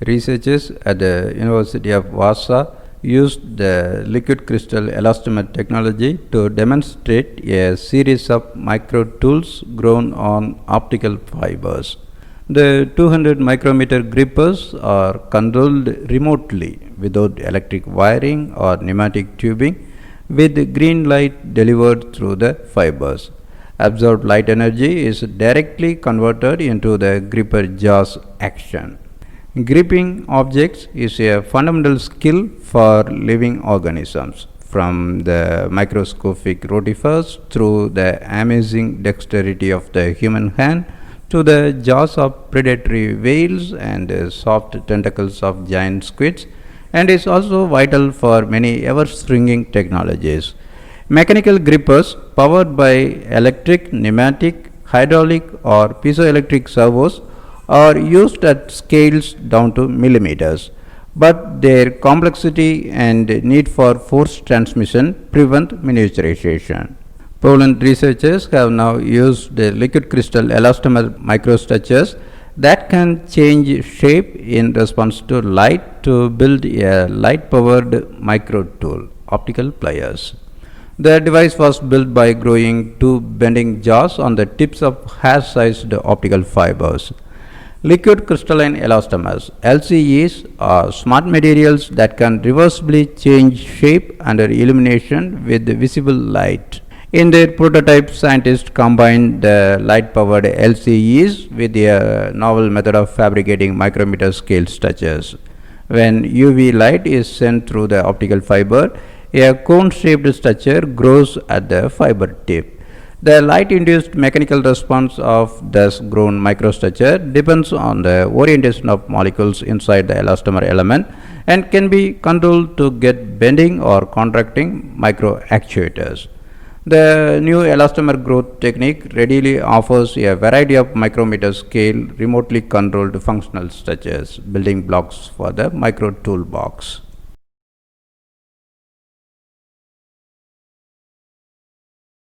Researchers at the University of Warsaw used the liquid crystal elastomer technology to demonstrate a series of micro tools grown on optical fibers. The 200 micrometer grippers are controlled remotely without electric wiring or pneumatic tubing, with green light delivered through the fibers. Absorbed light energy is directly converted into the gripper jaw's action. Gripping objects is a fundamental skill for living organisms, from the microscopic rotifers through the amazing dexterity of the human hand to the jaws of predatory whales and the soft tentacles of giant squids, and is also vital for many ever springing technologies. Mechanical grippers powered by electric, pneumatic, hydraulic, or piezoelectric servos are used at scales down to millimeters, but their complexity and need for force transmission prevent miniaturization. Poland researchers have now used the liquid crystal elastomer microstructures that can change shape in response to light to build a light powered micro tool, optical pliers. The device was built by growing two bending jaws on the tips of hair sized optical fibers. Liquid crystalline elastomers (LCEs) are smart materials that can reversibly change shape under illumination with visible light. In their prototype, scientists combined the light powered LCEs with a novel method of fabricating micrometer scale structures. When UV light is sent through the optical fiber, a cone shaped structure grows at the fiber tip. The light induced mechanical response of thus grown microstructure depends on the orientation of molecules inside the elastomer element and can be controlled to get bending or contracting microactuators. The new elastomer growth technique readily offers a variety of micrometer scale remotely controlled functional structures, building blocks for the micro toolbox.